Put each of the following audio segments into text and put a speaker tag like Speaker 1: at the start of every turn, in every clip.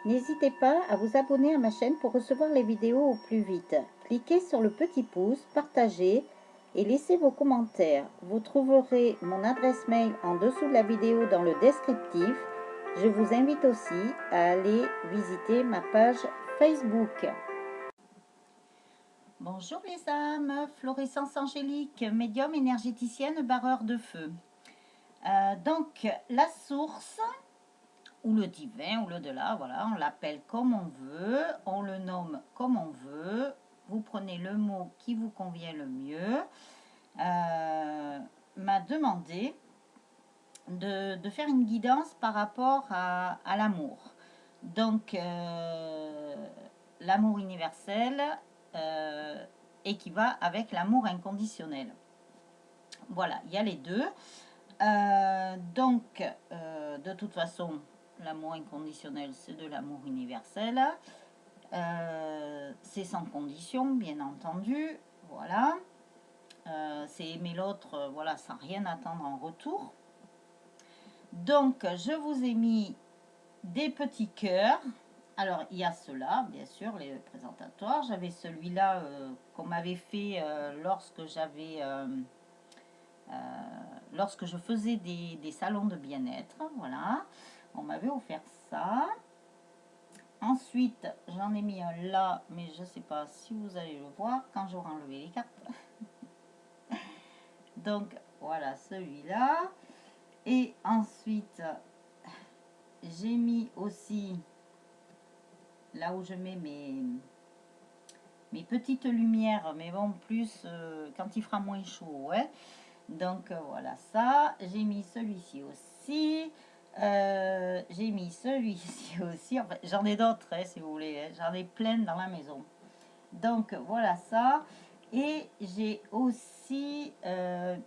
Speaker 1: N'hésitez pas à vous abonner à ma chaîne pour recevoir les vidéos au plus vite. Cliquez sur le petit pouce, partagez et laissez vos commentaires. Vous trouverez mon adresse mail en dessous de la vidéo dans le descriptif. Je vous invite aussi à aller visiter ma page Facebook. Bonjour les âmes, Florescence Angélique, médium énergéticienne, barreur de feu. Donc la source, ou le divin, ou l'au-delà, voilà, on l'appelle comme on veut, on le nomme comme on veut, vous prenez le mot qui vous convient le mieux, m'a demandé de faire une guidance par rapport à l'amour. Donc, l'amour universel et qui va avec l'amour inconditionnel. Voilà, il y a les deux. Donc, de toute façon, l'amour inconditionnel, c'est de l'amour universel. C'est sans condition, bien entendu. Voilà. C'est aimer l'autre, voilà, sans rien attendre en retour. Donc, je vous ai mis des petits cœurs. Alors, il y a ceux-là, bien sûr, les présentatoires. J'avais celui-là qu'on m'avait fait lorsque je faisais des salons de bien-être. Voilà, on m'avait offert ça. Ensuite, j'en ai mis un là, mais je ne sais pas si vous allez le voir quand j'aurai enlevé les cartes. Donc, voilà celui-là. Et ensuite, j'ai mis aussi, là où je mets mes petites lumières, mais bon, plus quand il fera moins chaud, ouais. Donc, voilà ça. J'ai mis celui-ci aussi. J'ai mis celui-ci aussi. Enfin, j'en ai d'autres, hein, si vous voulez. Hein. J'en ai plein dans la maison. Donc, voilà ça. Et j'ai aussi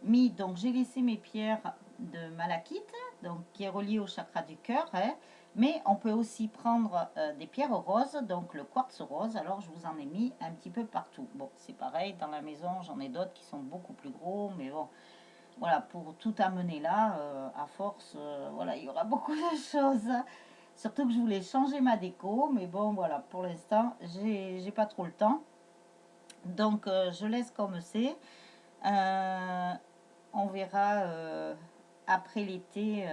Speaker 1: mis, donc j'ai laissé mes pierres de malachite, donc qui est reliée au chakra du cœur, hein, mais on peut aussi prendre des pierres roses, donc le quartz rose. Alors je vous en ai mis un petit peu partout. Bon, c'est pareil, dans la maison j'en ai d'autres qui sont beaucoup plus gros, mais bon, voilà, pour tout amener là, à force, voilà, il y aura beaucoup de choses. Surtout que je voulais changer ma déco, mais bon, voilà, pour l'instant, j'ai pas trop le temps. Donc, je laisse comme c'est. On verra après l'été,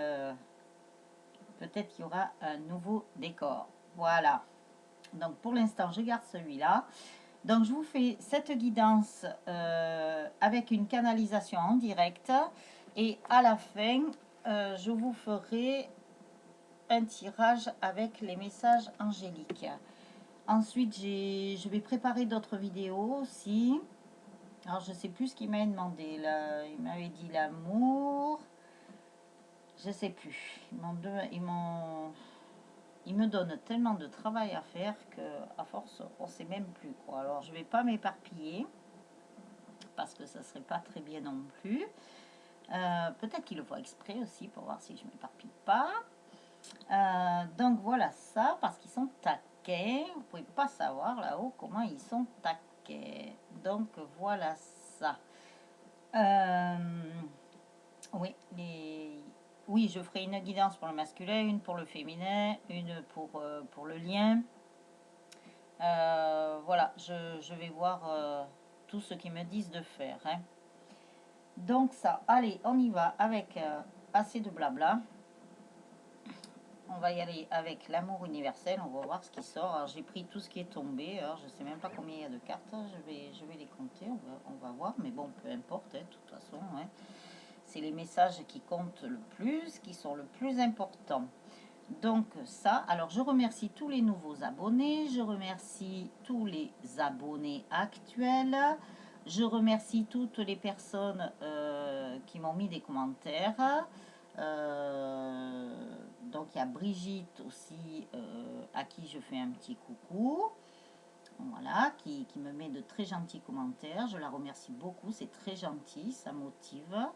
Speaker 1: peut-être qu'il y aura un nouveau décor. Voilà. Donc, pour l'instant, je garde celui-là. Donc, je vous fais cette guidance avec une canalisation en direct. Et à la fin, je vous ferai un tirage avec les messages angéliques. Ensuite, je vais préparer d'autres vidéos aussi. Alors, je sais plus ce qu'il m'a demandé. Là. Il m'avait dit l'amour. Je sais plus. Ils me donnent tellement de travail à faire que à force, on sait même plus quoi. Alors, je vais pas m'éparpiller parce que ça serait pas très bien non plus. Peut-être qu'ils le font exprès aussi pour voir si je m'éparpille pas. Donc voilà ça parce qu'ils sont taquets. Vous pouvez pas savoir là-haut comment ils sont taquets. Donc voilà ça. Oui, oui, je ferai une guidance pour le masculin, une pour le féminin, une pour le lien. Voilà, je vais voir tout ce qu'ils me disent de faire. Hein. Donc ça, allez, on y va avec assez de blabla. On va y aller avec l'amour universel, on va voir ce qui sort. Alors j'ai pris tout ce qui est tombé, alors je sais même pas combien il y a de cartes, je vais les compter, on va voir, mais bon, peu importe, hein, de toute façon. Hein. C'est les messages qui comptent le plus, qui sont le plus importants. Donc ça, alors je remercie tous les nouveaux abonnés, je remercie tous les abonnés actuels, je remercie toutes les personnes qui m'ont mis des commentaires. Donc il y a Brigitte aussi à qui je fais un petit coucou. Voilà, qui me met de très gentils commentaires. Je la remercie beaucoup, c'est très gentil, ça motive.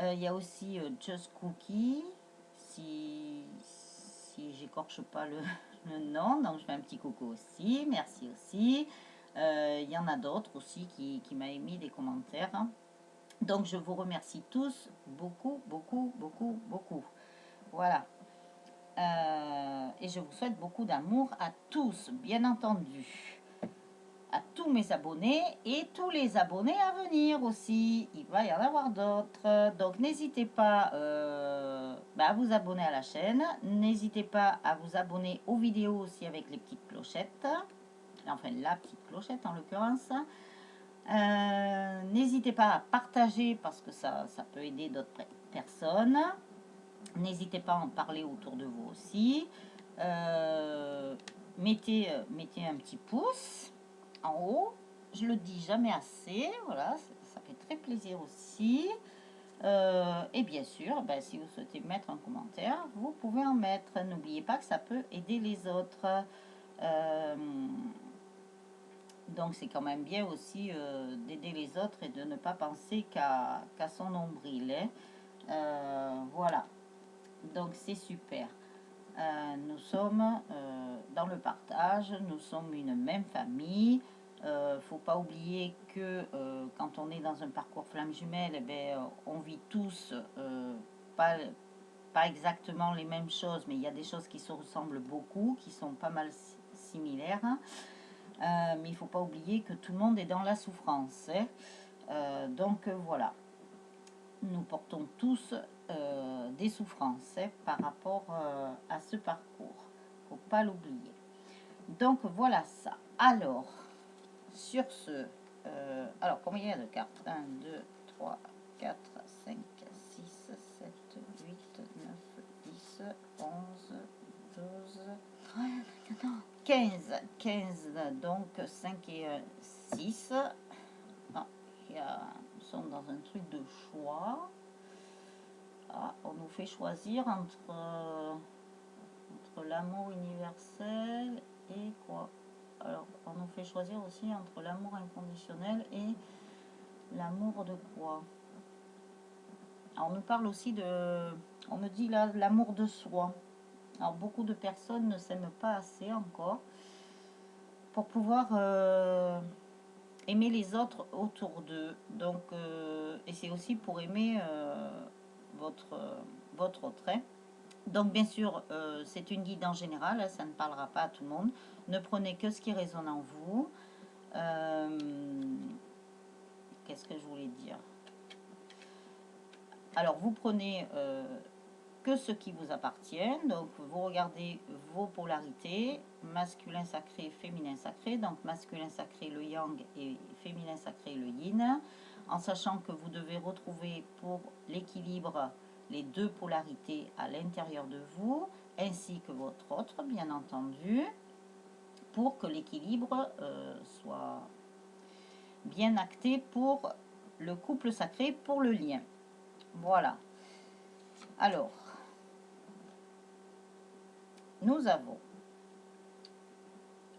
Speaker 1: Il y a aussi Just Cookie, si j'écorche pas le nom, donc je fais un petit coucou aussi, merci aussi. Il y en a d'autres aussi qui m'ont émis des commentaires. Donc je vous remercie tous beaucoup, beaucoup, beaucoup, beaucoup. Voilà. et je vous souhaite beaucoup d'amour à tous, bien entendu. À tous mes abonnés et tous les abonnés à venir aussi. Il va y en avoir d'autres. Donc n'hésitez pas à vous abonner à la chaîne. N'hésitez pas à vous abonner aux vidéos aussi avec les petites clochettes. Enfin la petite clochette en l'occurrence. N'hésitez pas à partager parce que ça peut aider d'autres personnes. N'hésitez pas à en parler autour de vous aussi. Mettez un petit pouce en haut. Je le dis jamais assez. Voilà, ça fait très plaisir aussi. Et bien sûr, si vous souhaitez mettre un commentaire, vous pouvez en mettre. N'oubliez pas que ça peut aider les autres. Donc c'est quand même bien aussi d'aider les autres et de ne pas penser qu'à son nombril. Voilà. Donc c'est super. Nous sommes dans le partage, nous sommes une même famille. Faut pas oublier que quand on est dans un parcours flamme jumelle, on vit tous pas exactement les mêmes choses, mais il y a des choses qui se ressemblent beaucoup, qui sont pas mal similaires. Mais il faut pas oublier que tout le monde est dans la souffrance. Donc voilà. Nous portons tous des souffrances par rapport à ce parcours. Faut pas l'oublier. Donc voilà ça. Alors, sur ce, alors combien il y a de cartes? 1, 2, 3, 4, 5, 6, 7, 8, 9, 10, 11, 12, 13, 14, 15. 15, donc 5 et 6. Ah, nous sommes dans un truc de choix. Ah, on nous fait choisir entre l'amour universel et quoi? Alors, on nous fait choisir aussi entre l'amour inconditionnel et l'amour de quoi? Alors, on nous parle aussi de... On me dit là, l'amour de soi. Alors, beaucoup de personnes ne s'aiment pas assez encore pour pouvoir aimer les autres autour d'eux. Donc, et c'est aussi pour aimer votre trait. Donc bien sûr, c'est une guide en général, hein, ça ne parlera pas à tout le monde. Ne prenez que ce qui résonne en vous. Qu'est-ce que je voulais dire? Alors vous prenez que ce qui vous appartient. Donc vous regardez vos polarités, masculin sacré, féminin sacré. Donc masculin sacré le yang et féminin sacré le yin. En sachant que vous devez retrouver pour l'équilibre les deux polarités à l'intérieur de vous, ainsi que votre autre, bien entendu, pour que l'équilibre soit bien acté pour le couple sacré, pour le lien. Voilà. Alors, nous avons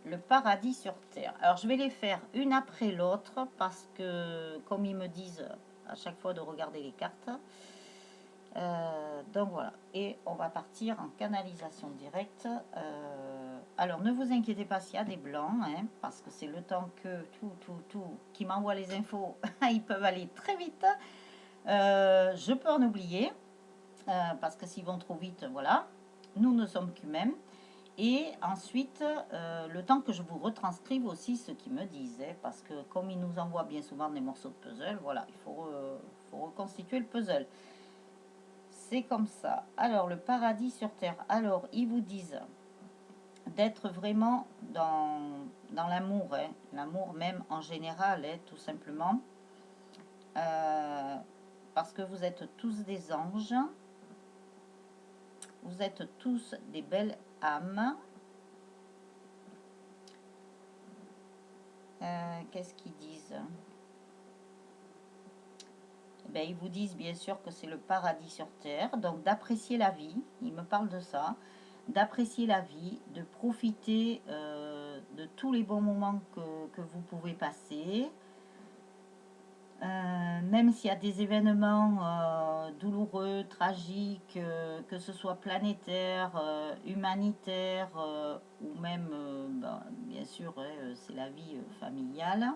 Speaker 1: le paradis sur terre. Alors, je vais les faire une après l'autre parce que, comme ils me disent à chaque fois de regarder les cartes, donc voilà, et on va partir en canalisation directe. Alors ne vous inquiétez pas s'il y a des blancs, hein, parce que c'est le temps que tout qui m'envoie les infos, ils peuvent aller très vite. Je peux en oublier, parce que s'ils vont trop vite, voilà, nous ne sommes qu'humains. Et ensuite, le temps que je vous retranscrive aussi ce qu'ils me disent, hein, parce que comme ils nous envoient bien souvent des morceaux de puzzle, voilà, il faut reconstituer le puzzle. C'est comme ça. Alors, le paradis sur terre. Alors, ils vous disent d'être vraiment dans l'amour, hein, l'amour même en général, hein, tout simplement. Parce que vous êtes tous des anges. Vous êtes tous des belles âmes. Qu'est-ce qu'ils disent? Ils vous disent bien sûr que c'est le paradis sur terre, donc d'apprécier la vie, ils me parlent de ça, d'apprécier la vie, de profiter de tous les bons moments que vous pouvez passer, même s'il y a des événements douloureux, tragiques, que ce soit planétaire, humanitaire, ou même, bien sûr, c'est la vie familiale.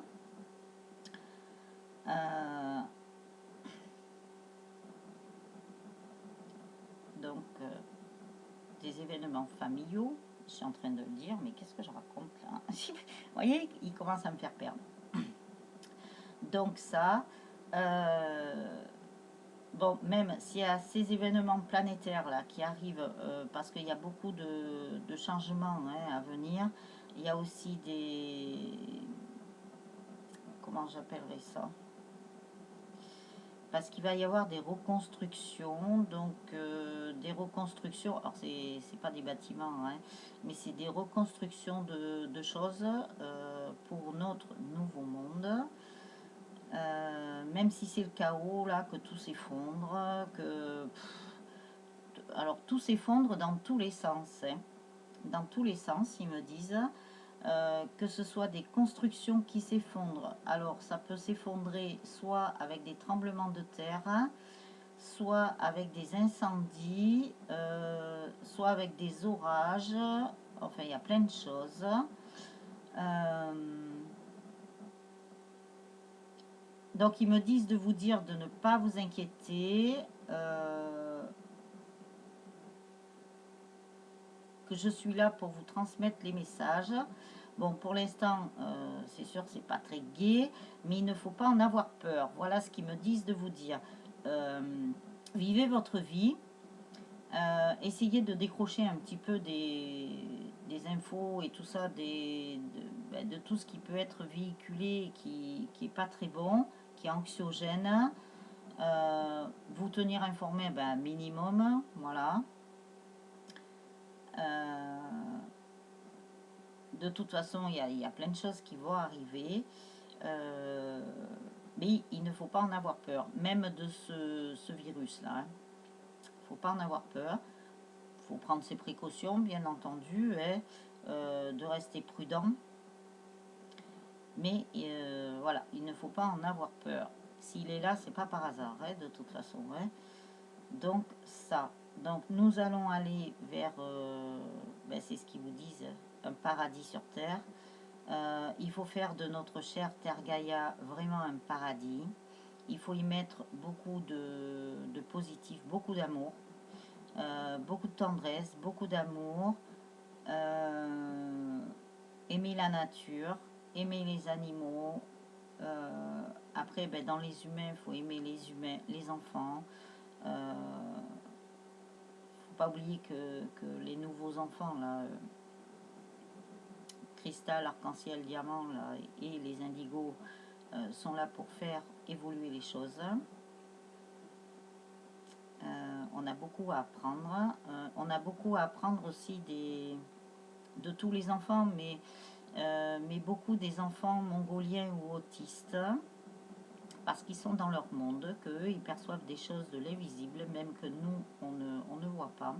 Speaker 1: Donc, des événements familiaux. Je suis en train de le dire, mais qu'est-ce que je raconte là? Vous voyez, il commence à me faire perdre. Donc ça, bon, même s'il y a ces événements planétaires là qui arrivent, parce qu'il y a beaucoup de changements hein, à venir, il y a aussi des... Comment j'appellerais ça? Parce qu'il va y avoir des reconstructions, donc des reconstructions, alors c'est pas des bâtiments, hein, mais c'est des reconstructions de choses pour notre nouveau monde. Même si c'est le chaos là, que tout s'effondre, alors tout s'effondre dans tous les sens, hein. Dans tous les sens, ils me disent. Que ce soit des constructions qui s'effondrent. Alors, ça peut s'effondrer soit avec des tremblements de terre, soit avec des incendies, soit avec des orages. Enfin, il y a plein de choses. Donc, ils me disent de vous dire de ne pas vous inquiéter. Que je suis là pour vous transmettre les messages. Bon, pour l'instant, c'est sûr, c'est pas très gai, mais il ne faut pas en avoir peur. Voilà ce qu'ils me disent de vous dire. Vivez votre vie. Essayez de décrocher un petit peu des infos et tout ça, de tout ce qui peut être véhiculé et qui est pas très bon, qui est anxiogène. Vous tenir informé, ben, minimum, voilà. De toute façon, il y a plein de choses qui vont arriver. Mais il ne faut pas en avoir peur, même de ce virus-là. Hein. Il ne faut pas en avoir peur. Il faut prendre ses précautions, bien entendu, hein, de rester prudent. Mais voilà, il ne faut pas en avoir peur. S'il est là, c'est pas par hasard, hein, de toute façon. Hein. Donc ça. Donc nous allons aller vers, ben, c'est ce qu'ils vous disent, un paradis sur Terre. Il faut faire de notre chère Terre Gaïa vraiment un paradis. Il faut y mettre beaucoup de positif, beaucoup d'amour, beaucoup de tendresse, beaucoup d'amour. Aimer la nature, aimer les animaux. Après, ben, dans les humains, il faut aimer les humains, les enfants. Faut pas oublier que les nouveaux enfants, là, cristal, arc-en-ciel, diamant là, et les indigos sont là pour faire évoluer les choses. On a beaucoup à apprendre. On a beaucoup à apprendre aussi de tous les enfants, mais beaucoup des enfants mongoliens ou autistes, parce qu'ils sont dans leur monde, qu'eux, ils perçoivent des choses de l'invisible, même que nous, on ne voit pas.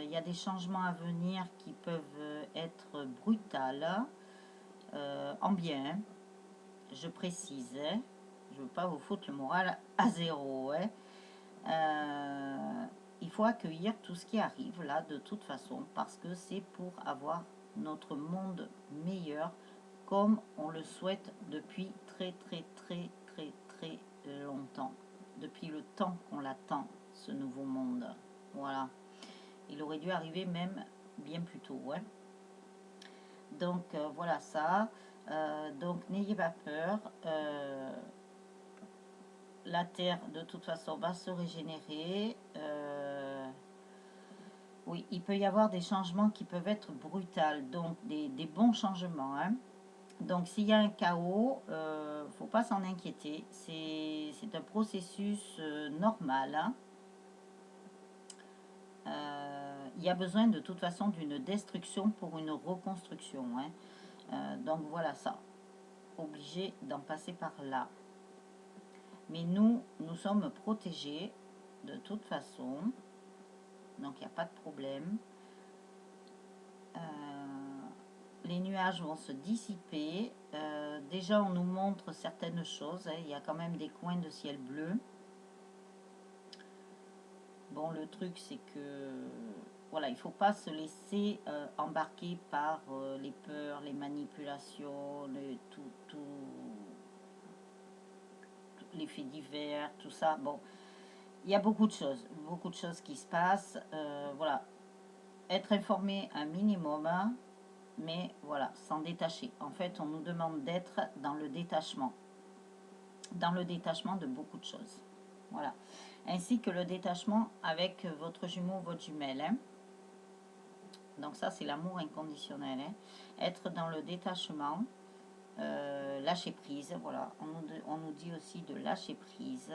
Speaker 1: Il y a des changements à venir qui peuvent être brutals, en bien, je précise, hein. Je ne veux pas vous foutre le moral à zéro. Hein. Il faut accueillir tout ce qui arrive là de toute façon, parce que c'est pour avoir notre monde meilleur comme on le souhaite depuis très longtemps. Depuis le temps qu'on l'attend, ce nouveau monde. Voilà. Il aurait dû arriver même bien plus tôt. Ouais. Donc voilà ça. Donc n'ayez pas peur. La Terre de toute façon va se régénérer. Oui, il peut y avoir des changements qui peuvent être brutals, donc des bons changements. Hein. Donc s'il y a un chaos, faut pas s'en inquiéter. C'est un processus normal. Hein. Il y a besoin de toute façon d'une destruction pour une reconstruction. Hein. Donc voilà ça. Obligé d'en passer par là. Mais nous sommes protégés de toute façon. Donc il n'y a pas de problème. Les nuages vont se dissiper. Déjà on nous montre certaines choses. Hein. Il y a quand même des coins de ciel bleu. Bon, le truc c'est que voilà, il ne faut pas se laisser embarquer par les peurs, les manipulations, les faits divers, tout ça. Bon, il y a beaucoup de choses qui se passent. Voilà, être informé un minimum, hein, mais voilà, s'en détacher. En fait, on nous demande d'être dans le détachement de beaucoup de choses. Voilà, ainsi que le détachement avec votre jumeau, votre jumelle. Hein. Donc ça, c'est l'amour inconditionnel. Hein. Être dans le détachement, lâcher prise. Voilà, on nous dit aussi de lâcher prise,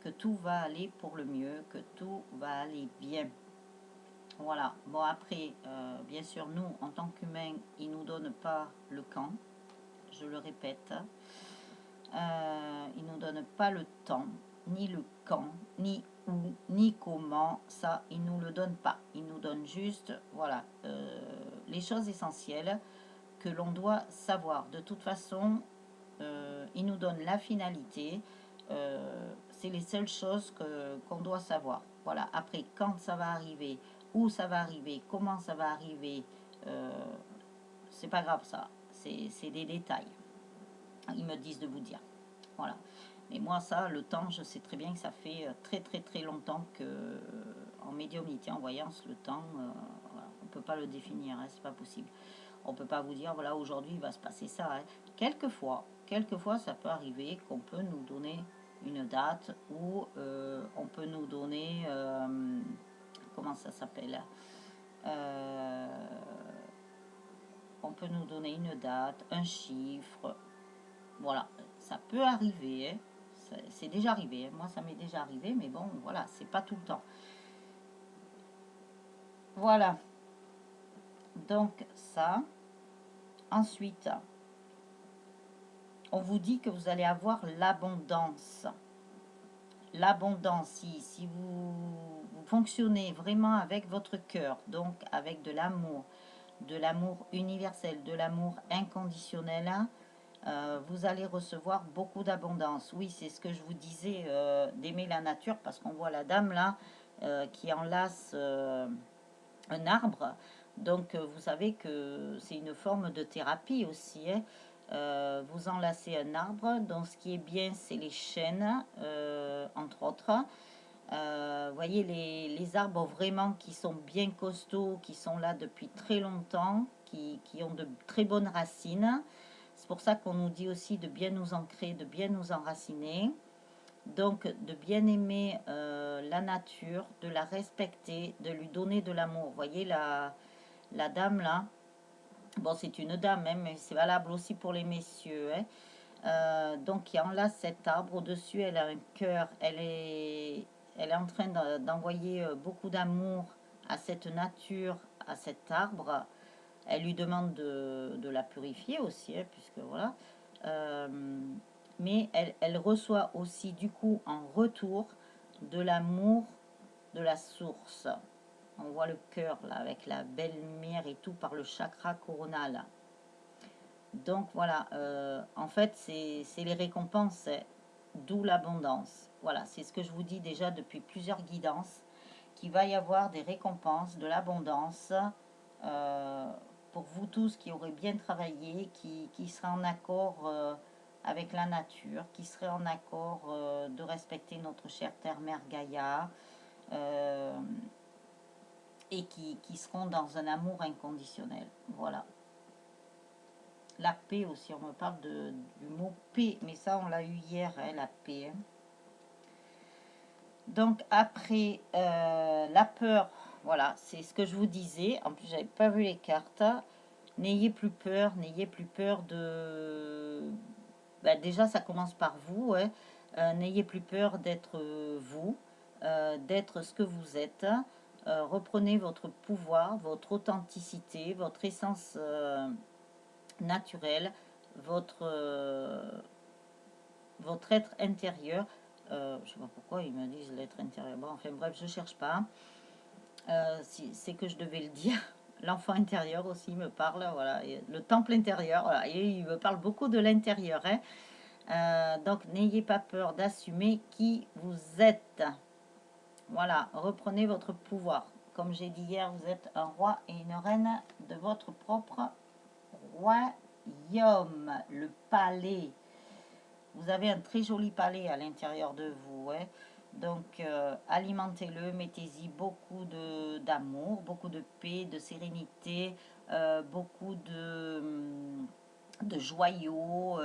Speaker 1: que tout va aller pour le mieux, que tout va aller bien. Voilà. Bon, après, bien sûr, nous, en tant qu'humains, ils ne nous donnent pas le camp. Je le répète. Ils ne nous donnent pas le temps, ni le quand, ni où, ni comment. Ça, ils ne nous le donnent pas. Ils nous donnent juste, voilà, les choses essentielles que l'on doit savoir. De toute façon, ils nous donnent la finalité. C'est les seules choses qu'on doit savoir. Voilà. Après, quand ça va arriver, où ça va arriver, comment ça va arriver, c'est pas grave ça. C'est des détails. Ils me disent de vous dire. Voilà. Mais moi, ça, le temps, je sais très bien que ça fait très très très longtemps que en médiumnité, en voyance, le temps, voilà, on ne peut pas le définir, hein, c'est pas possible. On ne peut pas vous dire, voilà, aujourd'hui, il va se passer ça. Hein. Quelquefois, ça peut arriver qu'on peut nous donner une date ou on peut nous donner, comment ça s'appelle on peut nous donner une date, un chiffre. Voilà, ça peut arriver. Hein. C'est déjà arrivé. Hein. Moi, ça m'est déjà arrivé, mais bon, voilà, c'est pas tout le temps. Voilà. Donc, ça. Ensuite, on vous dit que vous allez avoir l'abondance. L'abondance, si vous fonctionnez vraiment avec votre cœur, donc avec de l'amour universel, de l'amour inconditionnel, vous allez recevoir beaucoup d'abondance. Oui, c'est ce que je vous disais, d'aimer la nature, parce qu'on voit la dame là qui enlace un arbre. Donc, vous savez que c'est une forme de thérapie aussi. Hein. Vous enlacez un arbre, donc ce qui est bien, c'est les chênes, entre autres. Voyez les arbres vraiment qui sont bien costauds, qui sont là depuis très longtemps, qui ont de très bonnes racines. C'est pour ça qu'on nous dit aussi de bien nous ancrer, de bien nous enraciner. Donc, de bien aimer la nature, de la respecter, de lui donner de l'amour. Vous voyez la dame là, bon c'est une dame, hein, mais c'est valable aussi pour les messieurs. Hein. Donc, qui enlace cet arbre. Au-dessus, elle a un cœur. Elle est en train d'envoyer beaucoup d'amour à cette nature, à cet arbre. Elle lui demande de la purifier aussi, hein, puisque voilà. Mais elle reçoit aussi du coup en retour de l'amour de la source. On voit le cœur là avec la belle lumière et tout par le chakra coronal. Donc voilà, en fait c'est les récompenses, d'où l'abondance. Voilà, c'est ce que je vous dis déjà depuis plusieurs guidances, qu'il va y avoir des récompenses, de l'abondance, euh, pour vous tous qui aurez bien travaillé, qui seraient en accord avec la nature, qui seraient en accord de respecter notre chère terre-mère Gaïa, et qui seront dans un amour inconditionnel. Voilà. La paix aussi, on me parle du mot paix, mais ça on l'a eu hier, hein, la paix. Hein. Donc après, la peur, voilà, c'est ce que je vous disais. En plus, j'avais pas vu les cartes. N'ayez plus peur de... Ben, déjà, ça commence par vous. Hein. N'ayez plus peur d'être vous, d'être ce que vous êtes. Reprenez votre pouvoir, votre authenticité, votre essence naturelle, votre être intérieur. Je ne sais pas pourquoi ils me disent l'être intérieur. Bon, enfin bref, je cherche pas. C'est que je devais le dire. L'enfant intérieur aussi me parle, voilà. Et le temple intérieur, voilà. Et il me parle beaucoup de l'intérieur. Hein. Donc, n'ayez pas peur d'assumer qui vous êtes. Voilà, reprenez votre pouvoir. Comme j'ai dit hier, vous êtes un roi et une reine de votre propre royaume, le palais. Vous avez un très joli palais à l'intérieur de vous. Hein. Donc, alimentez-le, mettez-y beaucoup d'amour, beaucoup de paix, de sérénité, beaucoup de joyaux.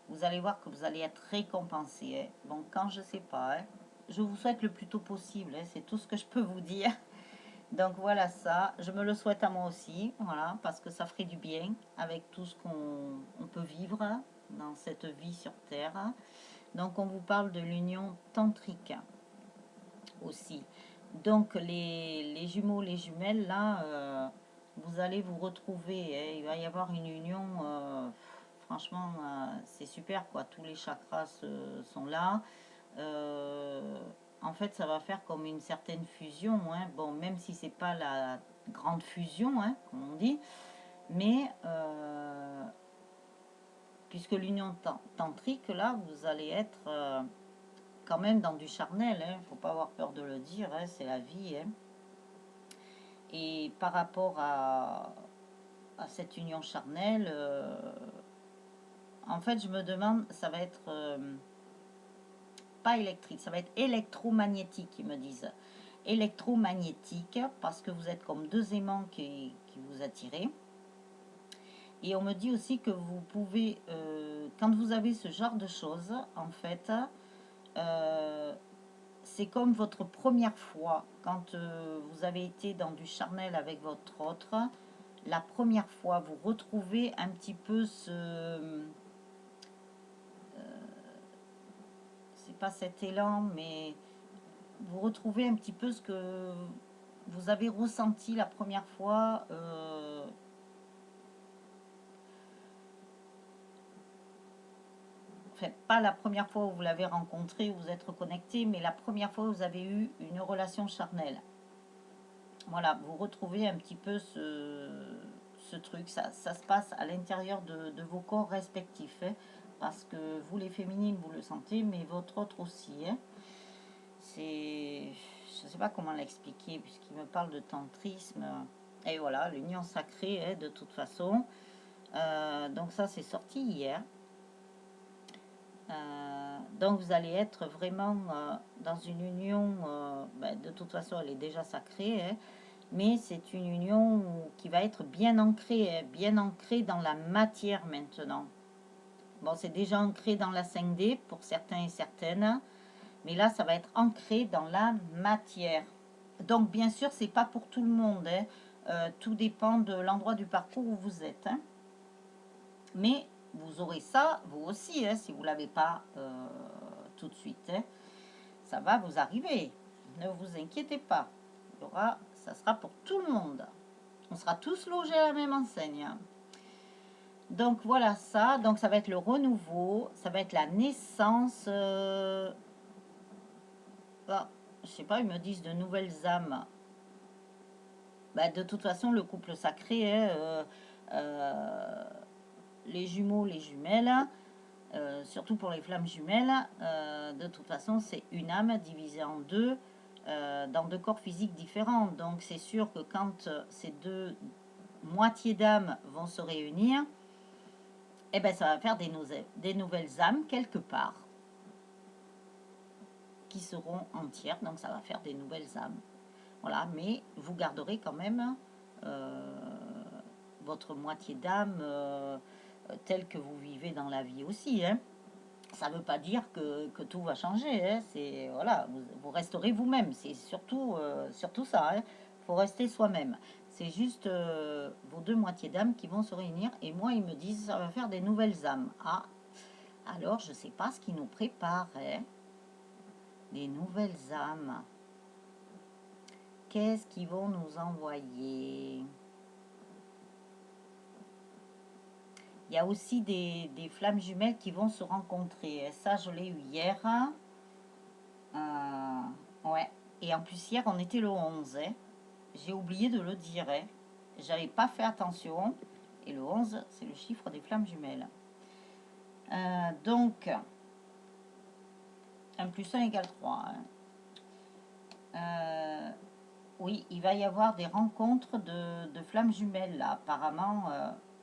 Speaker 1: Vous allez voir que vous allez être récompensé, hein. Bon, quand je sais pas, hein, je vous souhaite le plus tôt possible, hein, c'est tout ce que je peux vous dire. Donc voilà ça, je me le souhaite à moi aussi, voilà, parce que ça ferait du bien avec tout ce qu'on peut vivre dans cette vie sur Terre. Donc on vous parle de l'union tantrique aussi. Donc les jumeaux, les jumelles, là, vous allez vous retrouver, hein. Il va y avoir une union, franchement, c'est super, quoi. Tous les chakras sont là. En fait, ça va faire comme une certaine fusion, hein. Bon, même si c'est pas la grande fusion, hein, comme on dit, mais puisque l'union tantrique, là, vous allez être quand même dans du charnel, hein. Faut pas avoir peur de le dire, hein, c'est la vie, hein. Et par rapport à cette union charnelle, en fait, je me demande, ça va être pas électrique, ça va être électromagnétique, ils me disent. Électromagnétique, parce que vous êtes comme deux aimants qui vous attirez. Et on me dit aussi que vous pouvez, quand vous avez ce genre de choses, en fait, c'est comme votre première fois, quand vous avez été dans du charnel avec votre autre, la première fois, vous retrouvez un petit peu c'est pas cet élan, mais vous retrouvez un petit peu ce que vous avez ressenti la première fois. Enfin, pas la première fois où vous l'avez rencontré, où vous êtes reconnecté, mais la première fois où vous avez eu une relation charnelle. Voilà, vous retrouvez un petit peu ce truc. Ça se passe à l'intérieur de vos corps respectifs, hein, parce que vous, les féminines, vous le sentez, mais votre autre aussi, hein. C'est... Je ne sais pas comment l'expliquer, puisqu'il me parle de tantrisme. Et voilà, l'union sacrée, hein, de toute façon. Donc ça, c'est sorti hier. Donc vous allez être vraiment dans une union, ben, de toute façon elle est déjà sacrée, hein, mais c'est une union qui va être hein, bien ancrée dans la matière maintenant. Bon, c'est déjà ancré dans la 5D pour certains et certaines, mais là ça va être ancré dans la matière. Donc bien sûr c'est pas pour tout le monde, hein. Tout dépend de l'endroit du parcours où vous êtes, hein. Mais vous aurez ça, vous aussi, hein, si vous ne l'avez pas tout de suite, hein. Ça va vous arriver. Ne vous inquiétez pas. Ça sera pour tout le monde. On sera tous logés à la même enseigne, hein. Donc voilà ça. Donc ça va être le renouveau. Ça va être la naissance. Ah, je sais pas, ils me disent de nouvelles âmes. Bah, de toute façon, le couple sacré, hein, les jumeaux, les jumelles, surtout pour les flammes jumelles, de toute façon, c'est une âme divisée en deux, dans deux corps physiques différents. Donc, c'est sûr que quand ces deux moitiés d'âme vont se réunir, eh ben, ça va faire des nouvelles âmes quelque part qui seront entières. Donc, ça va faire des nouvelles âmes. Voilà, mais vous garderez quand même votre moitié d'âme telle que vous vivez dans la vie aussi, hein. Ça ne veut pas dire que tout va changer, hein. C'est, voilà, vous resterez vous-même. C'est surtout ça, hein. Faut rester soi-même. C'est juste vos deux moitiés d'âme qui vont se réunir. Et moi, ils me disent, ça va faire des nouvelles âmes. Ah, alors je ne sais pas ce qui nous prépare, hein. Des nouvelles âmes. Qu'est-ce qu'ils vont nous envoyer? Il y a aussi des flammes jumelles qui vont se rencontrer. Ça, je l'ai eu hier. Ouais. Et en plus, hier, on était le 11, hein. J'ai oublié de le dire, hein. J'avais pas fait attention. Et le 11, c'est le chiffre des flammes jumelles. Donc, 1 plus 1 égale 3, hein. Oui, il va y avoir des rencontres de flammes jumelles, là. Apparemment,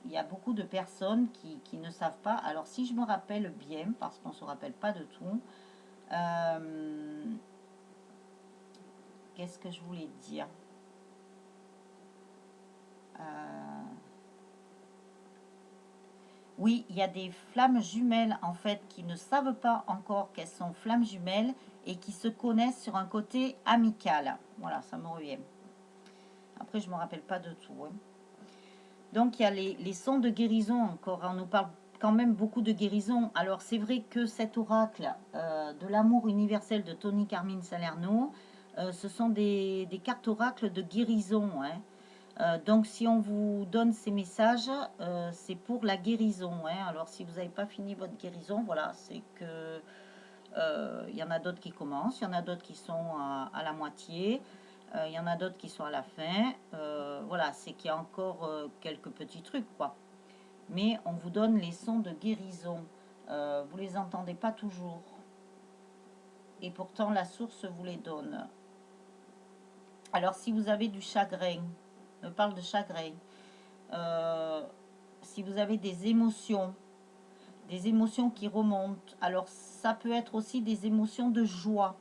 Speaker 1: il y a beaucoup de personnes qui ne savent pas. Alors, si je me rappelle bien, parce qu'on ne se rappelle pas de tout, qu'est-ce que je voulais dire? Oui, il y a des flammes jumelles en fait qui ne savent pas encore qu'elles sont flammes jumelles et qui se connaissent sur un côté amical. Voilà, ça me revient. Après, je ne me rappelle pas de tout. Hein. Donc, il y a les sons de guérison encore. On nous parle quand même beaucoup de guérison. Alors, c'est vrai que cet oracle de l'amour universel de Tony Carmine Salerno, ce sont des cartes oracles de guérison. Hein. Donc, si on vous donne ces messages, c'est pour la guérison. Hein. Alors, si vous n'avez pas fini votre guérison, voilà, c'est que il y en a d'autres qui commencent, il y en a d'autres qui sont à la moitié, il y en a d'autres qui sont à la fin. Voilà, c'est qu'il y a encore quelques petits trucs, quoi. Mais on vous donne les sons de guérison. Vous les entendez pas toujours. Et pourtant, la source vous les donne. Alors, si vous avez du chagrin, me parle de chagrin. Si vous avez des émotions qui remontent, alors ça peut être aussi des émotions de joie.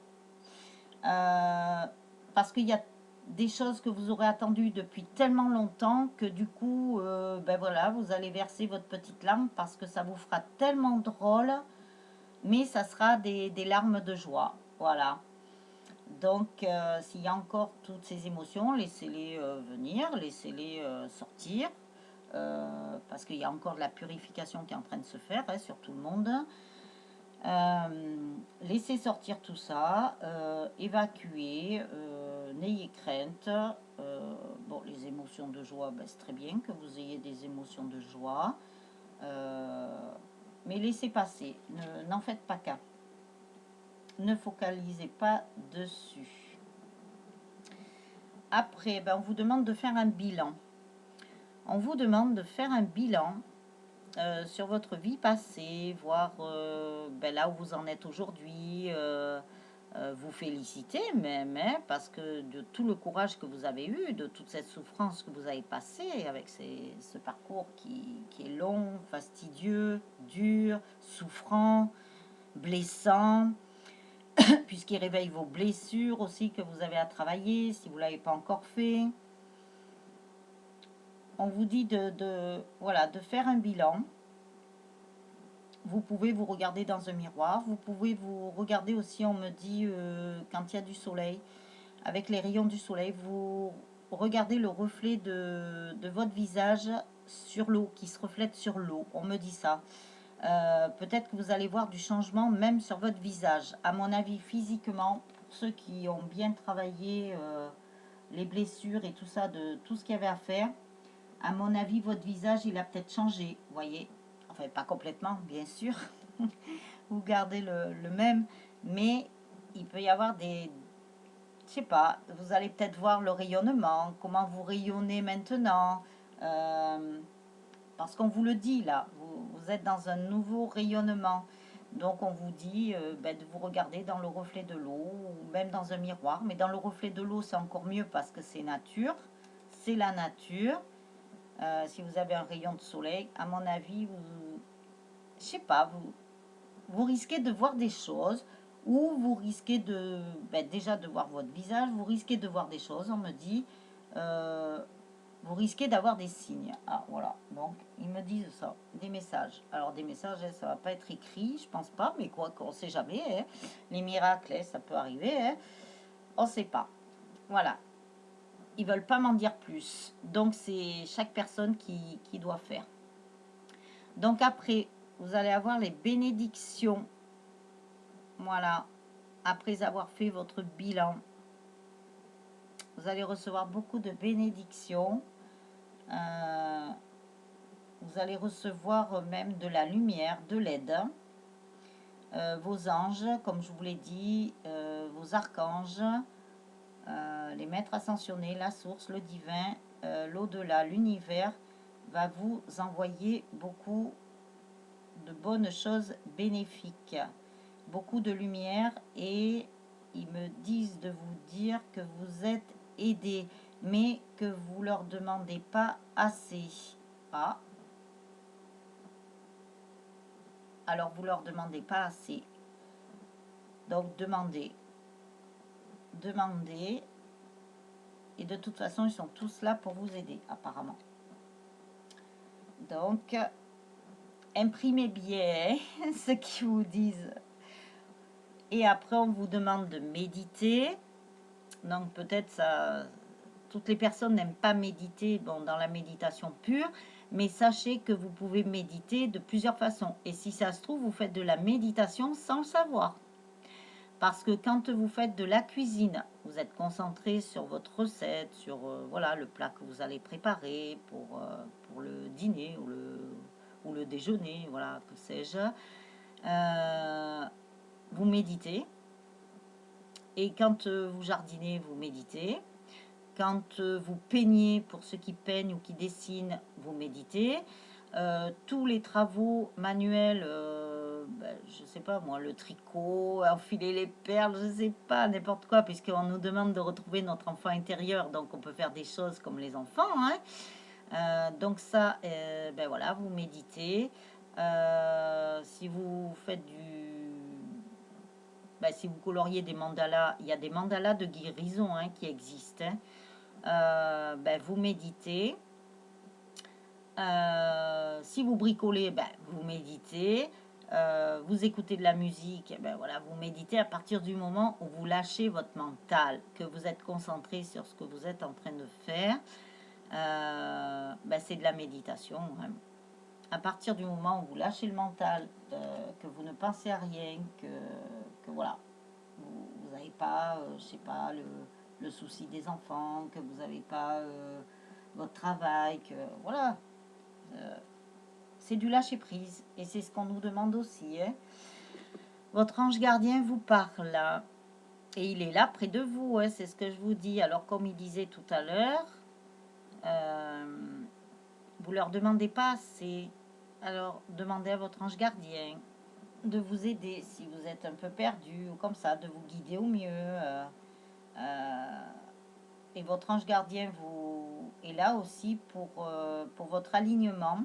Speaker 1: Parce qu'il y a des choses que vous aurez attendues depuis tellement longtemps que du coup, ben voilà, vous allez verser votre petite larme parce que ça vous fera tellement drôle, mais ça sera des larmes de joie. Voilà. Donc, s'il y a encore toutes ces émotions, laissez-les venir, laissez-les sortir. Parce qu'il y a encore de la purification qui est en train de se faire hein, sur tout le monde. Laissez sortir tout ça, évacuez, n'ayez crainte. Bon, les émotions de joie, ben, c'est très bien que vous ayez des émotions de joie, mais laissez passer, n'en faites pas cas, ne focalisez pas dessus. Après, ben, on vous demande de faire un bilan. On vous demande de faire un bilan sur votre vie passée, voir ben là où vous en êtes aujourd'hui, vous féliciter même, hein, parce que de tout le courage que vous avez eu, de toute cette souffrance que vous avez passée avec ce parcours qui est long, fastidieux, dur, souffrant, blessant, puisqu'il réveille vos blessures aussi que vous avez à travailler si vous ne l'avez pas encore fait. On vous dit voilà, de faire un bilan. Vous pouvez vous regarder dans un miroir. Vous pouvez vous regarder aussi, on me dit, quand il y a du soleil, avec les rayons du soleil, vous regardez le reflet de votre visage sur l'eau, qui se reflète sur l'eau. On me dit ça. Peut-être que vous allez voir du changement même sur votre visage. À mon avis, physiquement, pour ceux qui ont bien travaillé les blessures et tout ça, de tout ce qu'il y avait à faire, à mon avis, votre visage, il a peut-être changé. Vous voyez, enfin, pas complètement, bien sûr. Vous gardez le même, mais il peut y avoir des... Je sais pas, vous allez peut-être voir le rayonnement, comment vous rayonnez maintenant. Parce qu'on vous le dit là, vous êtes dans un nouveau rayonnement. Donc on vous dit ben, de vous regarder dans le reflet de l'eau ou même dans un miroir. Mais dans le reflet de l'eau, c'est encore mieux parce que c'est nature. C'est la nature. Si vous avez un rayon de soleil, à mon avis, je sais pas, vous risquez de voir des choses ou vous risquez de, ben, déjà de voir votre visage, vous risquez de voir des choses, on me dit, vous risquez d'avoir des signes. Ah, voilà, donc ils me disent ça, des messages. Alors des messages, ça va pas être écrit, je pense pas, mais quoi qu'on sait jamais, hein. Les miracles, ça peut arriver, hein. On sait pas. Voilà. Ils veulent pas m'en dire plus. Donc c'est chaque personne qui doit faire. Donc après, vous allez avoir les bénédictions. Voilà. Après avoir fait votre bilan, vous allez recevoir beaucoup de bénédictions. Vous allez recevoir même de la lumière, de l'aide. Vos anges, comme je vous l'ai dit, vos archanges, les maîtres ascensionnés, la source, le divin, l'au-delà, l'univers va vous envoyer beaucoup de bonnes choses bénéfiques, beaucoup de lumière, et ils me disent de vous dire que vous êtes aidés, mais que vous leur demandez pas assez. Ah, alors vous leur demandez pas assez. Donc demandez, demandez, Et de toute façon, ils sont tous là pour vous aider, apparemment. Donc, imprimez bien ce qu'ils vous disent. Et après, on vous demande de méditer. Donc, peut-être ça... Toutes les personnes n'aiment pas méditer dans la méditation pure, mais sachez que vous pouvez méditer de plusieurs façons. Et si ça se trouve, vous faites de la méditation sans le savoir. Parce que quand vous faites de la cuisine, vous êtes concentré sur votre recette, sur voilà, le plat que vous allez préparer pour le dîner ou le déjeuner, voilà, que sais-je. Vous méditez. Et quand vous jardinez, vous méditez. Quand vous peignez, pour ceux qui peignent ou qui dessinent, vous méditez. Tous les travaux manuels, je sais pas moi, le tricot, enfiler les perles, je sais pas, n'importe quoi, puisqu'on nous demande de retrouver notre enfant intérieur, donc on peut faire des choses comme les enfants, hein. Donc ça, ben voilà, vous méditez. Si vous faites si vous coloriez des mandalas, il y a des mandalas de guérison, hein, qui existent, hein. Vous méditez. Si vous bricolez, vous méditez. Vous écoutez de la musique, voilà, vous méditez à partir du moment où vous lâchez votre mental, que vous êtes concentré sur ce que vous êtes en train de faire. C'est de la méditation, hein. À partir du moment où vous lâchez le mental, que vous ne pensez à rien, que voilà, vous n'avez pas, je sais pas, le souci des enfants, que vous n'avez pas votre travail, que voilà, c'est du lâcher prise. Et c'est ce qu'on nous demande aussi, hein. Votre ange gardien vous parle, et il est là près de vous, hein, c'est ce que je vous dis. Alors comme il disait tout à l'heure, vous leur demandez pas assez. Alors demandez à votre ange gardien de vous aider si vous êtes un peu perdu ou comme ça, de vous guider au mieux. Et votre ange gardien vous est là aussi pour votre alignement,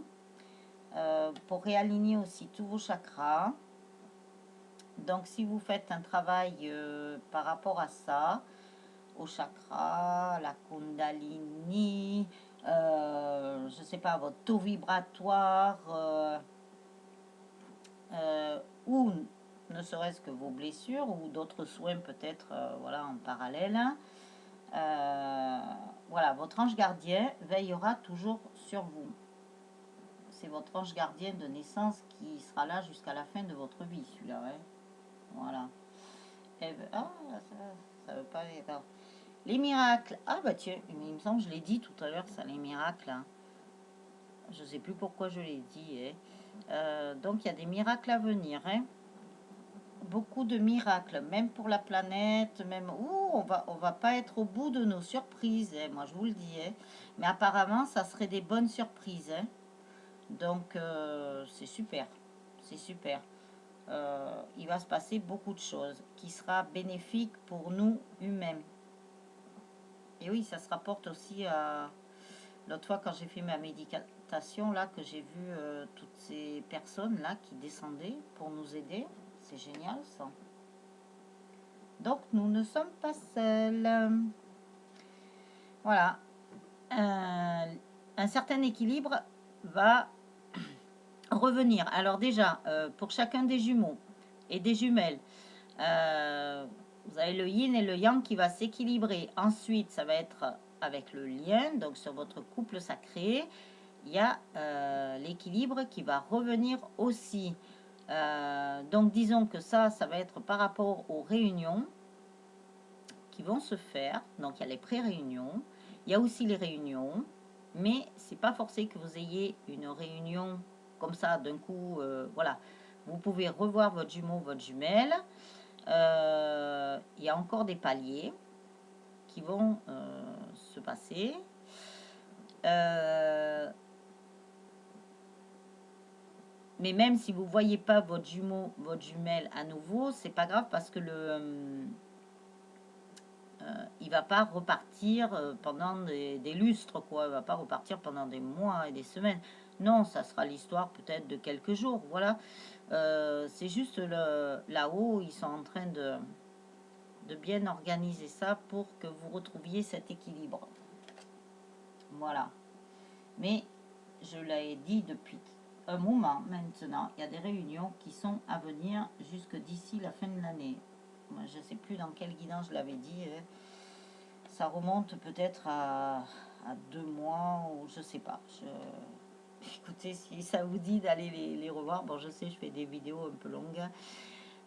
Speaker 1: pour réaligner aussi tous vos chakras. Donc si vous faites un travail par rapport à ça, au chakra, la kundalini, je sais pas, votre taux vibratoire, ou ne serait-ce que vos blessures ou d'autres soins peut-être voilà, en parallèle. Voilà, votre ange gardien veillera toujours sur vous. C'est votre ange gardien de naissance qui sera là jusqu'à la fin de votre vie, celui-là. Ouais. Voilà. Ça veut pas aller. Les miracles. Ah bah tiens, il me semble que je l'ai dit tout à l'heure, ça, les miracles. Hein. Je sais plus pourquoi je l'ai dit. Hein. Donc il y a des miracles à venir. Hein. Beaucoup de miracles, même pour la planète, même on va pas être au bout de nos surprises, hein, moi je vous le dis, hein. Mais apparemment ça serait des bonnes surprises, hein. Donc c'est super, c'est super. Il va se passer beaucoup de choses qui sera bénéfique pour nous humains. Et oui, ça se rapporte aussi à l'autre fois quand j'ai fait ma méditation là, que j'ai vu toutes ces personnes là qui descendaient pour nous aider. C'est génial ça. Donc, nous ne sommes pas seuls. Voilà. Un certain équilibre va revenir. Alors déjà, pour chacun des jumeaux et des jumelles, vous avez le yin et le yang qui va s'équilibrer. Ensuite, ça va être avec le lien, donc sur votre couple sacré, il y a l'équilibre qui va revenir aussi. Donc, disons que ça va être par rapport aux réunions qui vont se faire. Donc il y a les pré-réunions, il y a aussi les réunions, mais c'est pas forcé que vous ayez une réunion comme ça d'un coup. Voilà, vous pouvez revoir votre jumeau, votre jumelle. Il y a encore des paliers qui vont se passer. Mais même si vous voyez pas votre jumeau, votre jumelle à nouveau, c'est pas grave parce que il va pas repartir pendant des lustres, quoi. Il va pas repartir pendant des mois et des semaines. Non, ça sera l'histoire peut-être de quelques jours, voilà. C'est juste là-haut, ils sont en train de bien organiser ça pour que vous retrouviez cet équilibre. Voilà. Mais je l'ai dit depuis un moment maintenant, il y a des réunions qui sont à venir jusque d'ici la fin de l'année. Moi, je ne sais plus dans quel guidon je l'avais dit. Ça remonte peut-être à 2 mois ou je sais pas. Écoutez, si ça vous dit d'aller les revoir, bon, je sais, je fais des vidéos un peu longues.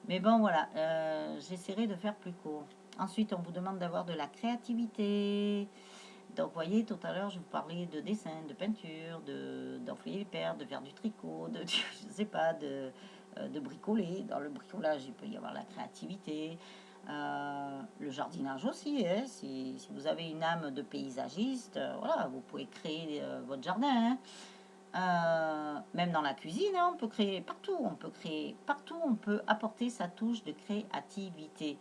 Speaker 1: Mais bon, voilà, j'essaierai de faire plus court. Ensuite, on vous demande d'avoir de la créativité. Donc, vous voyez, tout à l'heure, je vous parlais de dessin, de peinture, d'enfler les perles, de faire du tricot, je sais pas, de bricoler. Dans le bricolage, il peut y avoir la créativité. Le jardinage aussi, hein. Si vous avez une âme de paysagiste, voilà, vous pouvez créer votre jardin, hein. Même dans la cuisine, hein, on peut créer partout, on peut apporter sa touche de créativité.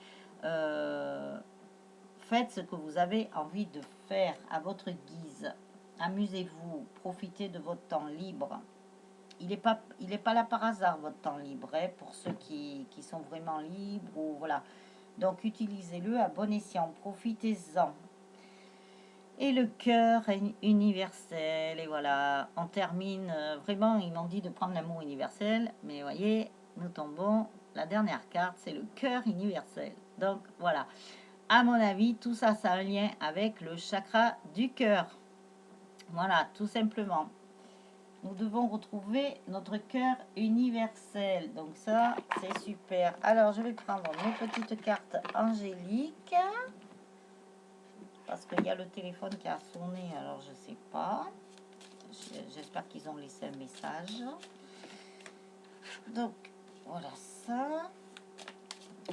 Speaker 1: Faites ce que vous avez envie de faire à votre guise. Amusez-vous, profitez de votre temps libre. Il n'est pas là par hasard, votre temps libre, hein, pour ceux qui sont vraiment libres. Ou, voilà. Donc, utilisez-le à bon escient, profitez-en. Et le cœur universel, et voilà, on termine, vraiment, ils m'ont dit de prendre l'amour universel, mais voyez, nous tombons, la dernière carte, c'est le cœur universel. Donc, voilà, à mon avis, tout ça, ça a un lien avec le chakra du cœur. Voilà, tout simplement. Nous devons retrouver notre cœur universel. Donc ça, c'est super. Alors, je vais prendre mes petites cartes angéliques. Parce qu'il y a le téléphone qui a sonné, alors je sais pas. J'espère qu'ils ont laissé un message. Donc, voilà ça.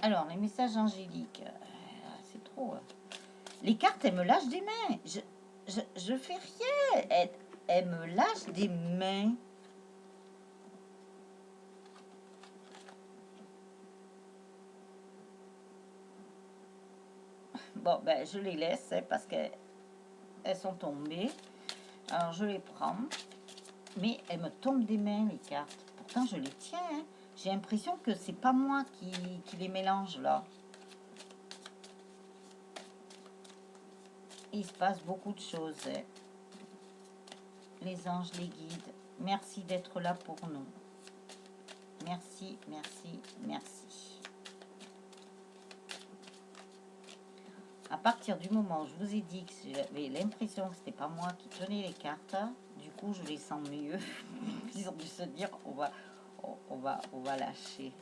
Speaker 1: Alors, les messages angéliques. C'est trop. Les cartes, elles me lâchent des mains. Je fais rien. Elles me lâchent des mains. Bon, ben, je les laisse hein, parce qu'elles sont tombées. Alors, je les prends. Mais elles me tombent des mains, les cartes. Pourtant, je les tiens. Hein. J'ai l'impression que c'est pas moi qui les mélange, là. Il se passe beaucoup de choses. Hein. Les anges, les guides, merci d'être là pour nous. Merci, merci, merci. À partir du moment où je vous ai dit que j'avais l'impression que c'était pas moi qui tenais les cartes, du coup je les sens mieux. Ils ont dû se dire on va lâcher.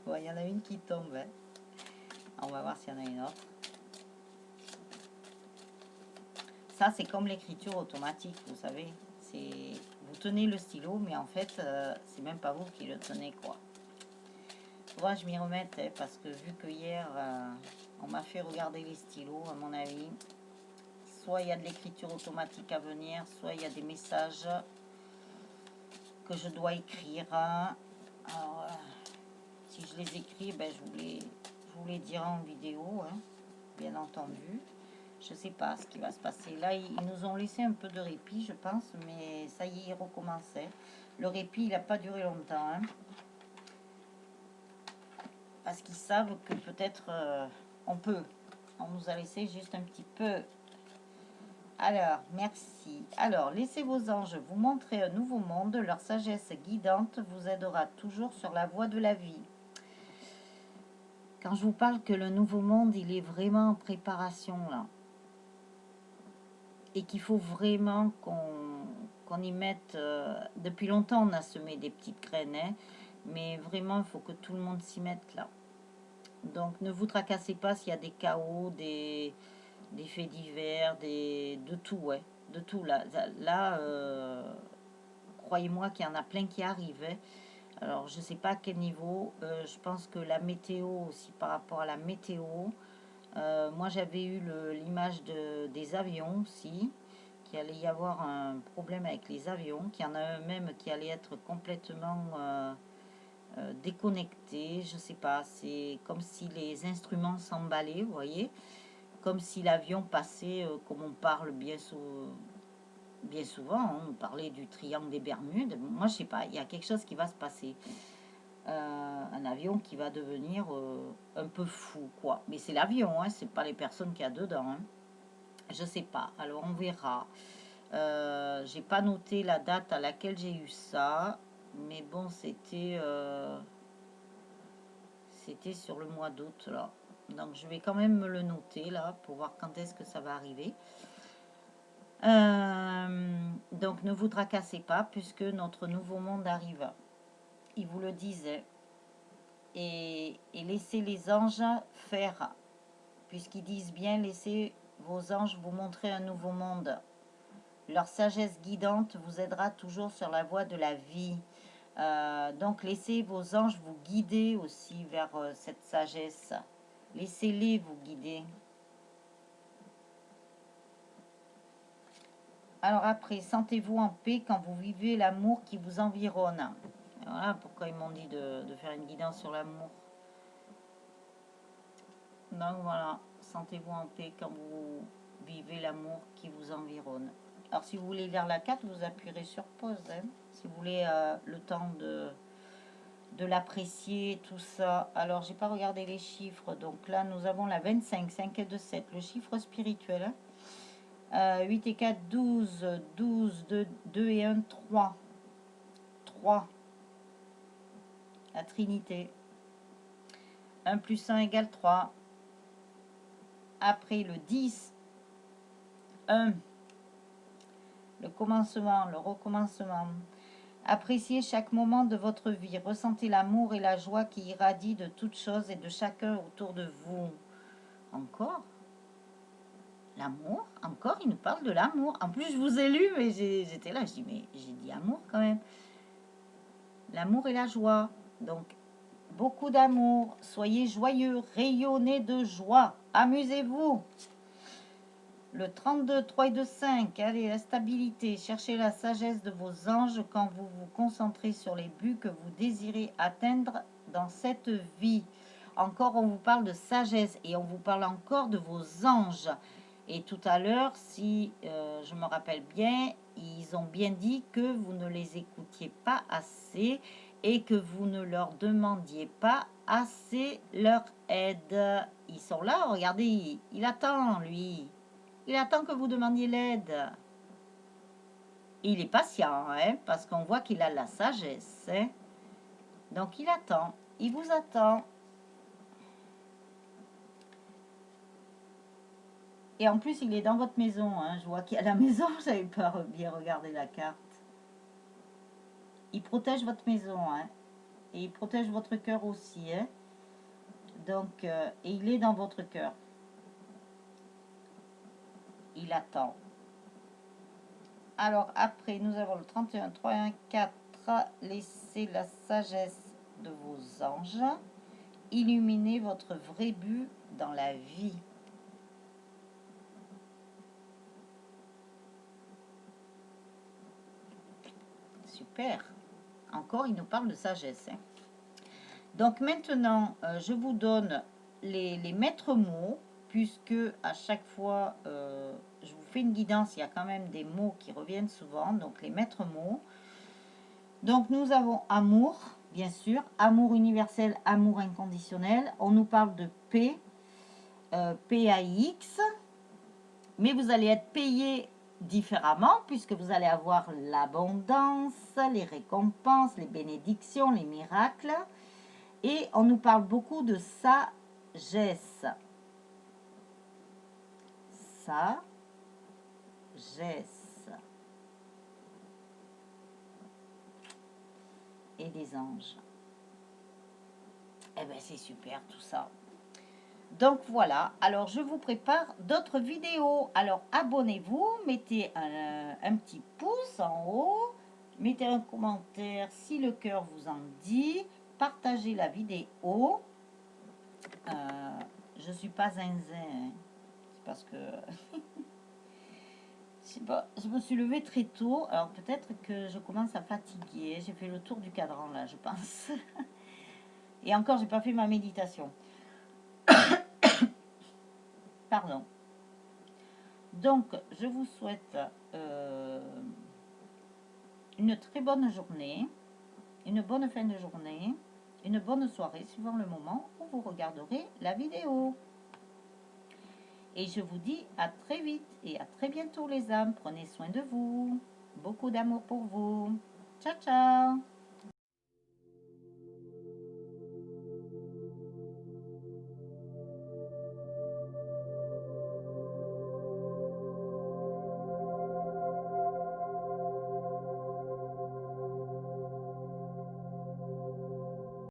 Speaker 1: Bon, il y en a une qui tombe. Hein. On va voir s'il y en a une autre. Ça c'est comme l'écriture automatique, vous savez. Vous tenez le stylo, mais en fait c'est même pas vous qui le tenez quoi. Faudra que je m'y remette hein, parce que vu que hier on m'a fait regarder les stylos, à mon avis, soit il y a de l'écriture automatique à venir, soit il y a des messages que je dois écrire. Alors, si je les écris, ben, je vous les dirai en vidéo, hein, bien entendu. Je sais pas ce qui va se passer. Là, ils nous ont laissé un peu de répit, je pense, mais ça y est, ils recommençaient. Le répit, il n'a pas duré longtemps. Hein. Parce qu'ils savent que peut-être on nous a laissé juste un petit peu. Alors, merci. Alors, laissez vos anges vous montrer un nouveau monde. Leur sagesse guidante vous aidera toujours sur la voie de la vie. Quand je vous parle que le nouveau monde, il est vraiment en préparation là. Et qu'il faut vraiment qu'on y mette... depuis longtemps, on a semé des petites graines. Hein, mais vraiment, il faut que tout le monde s'y mette là. Donc ne vous tracassez pas s'il y a des chaos, des faits divers, de tout, ouais. De tout. Là croyez-moi qu'il y en a plein qui arrivent. Hein. Alors je ne sais pas à quel niveau. Je pense que la météo aussi, par rapport à la météo. Moi j'avais eu l'image des avions aussi. Qu'il allait y avoir un problème avec les avions. Qu'il y en a un même qui allait être complètement... déconnecté, je sais pas, c'est comme si les instruments s'emballaient, vous voyez, comme si l'avion passait, comme on parle bien souvent, hein, on parlait du triangle des Bermudes, moi je sais pas, il y a quelque chose qui va se passer. Un avion qui va devenir un peu fou, quoi. Mais c'est l'avion, hein, c'est pas les personnes qu'il y a dedans. Hein. Je sais pas, alors on verra. J'ai pas noté la date à laquelle j'ai eu ça, mais bon, c'était sur le mois d'août, là. Donc je vais quand même me le noter, là, pour voir quand est-ce que ça va arriver. Donc ne vous tracassez pas, puisque notre nouveau monde arrive. Il vous le disait. Et laissez les anges faire, puisqu'ils disent bien, laissez vos anges vous montrer un nouveau monde. Leur sagesse guidante vous aidera toujours sur la voie de la vie. Donc laissez vos anges vous guider aussi vers cette sagesse. Laissez-les vous guider. Alors après, sentez-vous en paix quand vous vivez l'amour qui vous environne. Voilà pourquoi ils m'ont dit de faire une guidance sur l'amour. Donc voilà, sentez-vous en paix quand vous vivez l'amour qui vous environne. Alors si vous voulez lire la carte, vous appuierez sur pause. Hein, si vous voulez le temps de l'apprécier, tout ça. Alors j'ai pas regardé les chiffres. Donc là nous avons la 25, 5 et 2, 7, le chiffre spirituel. Hein. 8 et 4, 12, 12, 2 et 1, 3. 3. La Trinité. 1 plus 1 égale 3. Après le 10, 1. Le commencement, le recommencement. Appréciez chaque moment de votre vie. Ressentez l'amour et la joie qui irradient de toutes choses et de chacun autour de vous. Encore l'amour. Encore, il nous parle de l'amour. En plus, je vous ai lu, mais j'étais là. Je dis, mais j'ai dit amour quand même. L'amour et la joie. Donc, beaucoup d'amour. Soyez joyeux. Rayonnez de joie. Amusez-vous. Le 32, 3 et 2, 5, allez, la stabilité. Cherchez la sagesse de vos anges quand vous vous concentrez sur les buts que vous désirez atteindre dans cette vie. Encore, on vous parle de sagesse et on vous parle encore de vos anges. Et tout à l'heure, si je me rappelle bien, ils ont bien dit que vous ne les écoutiez pas assez et que vous ne leur demandiez pas assez leur aide. Ils sont là, regardez, il attend, lui. Il attend que vous demandiez l'aide. Il est patient, hein, parce qu'on voit qu'il a la sagesse. Hein. Donc il attend, il vous attend. Et en plus, il est dans votre maison. Hein. Je vois qu'il est à la maison, je n'avais pas bien regardé la carte. Il protège votre maison, hein, et il protège votre cœur aussi. Hein. Donc, et il est dans votre cœur. Il attend. Alors après, nous avons le 31, 3 et 1, 4. Laissez la sagesse de vos anges illuminer votre vrai but dans la vie. Super. Encore, il nous parle de sagesse. Hein. Donc maintenant, je vous donne les maîtres mots, puisque à chaque fois, je vous fais une guidance, il y a quand même des mots qui reviennent souvent, donc les maîtres mots. Donc nous avons amour, bien sûr, amour universel, amour inconditionnel. On nous parle de paix, PAX, mais vous allez être payé différemment puisque vous allez avoir l'abondance, les récompenses, les bénédictions, les miracles. Et on nous parle beaucoup de sagesse. Sagesse. Et des anges. Eh bien, c'est super tout ça. Donc voilà, alors je vous prépare d'autres vidéos. Alors abonnez-vous, mettez un petit pouce en haut, mettez un commentaire si le cœur vous en dit, partagez la vidéo. Je ne suis pas zinzin, hein. C'est parce que je sais pas, je me suis levée très tôt, alors peut-être que je commence à fatiguer. J'ai fait le tour du cadran là, je pense. Et encore, j'ai pas fait ma méditation. Pardon. Donc, je vous souhaite une très bonne journée, une bonne fin de journée. une bonne soirée suivant le moment où vous regarderez la vidéo. Et je vous dis à très vite et à très bientôt les âmes. Prenez soin de vous. Beaucoup d'amour pour vous. Ciao, ciao.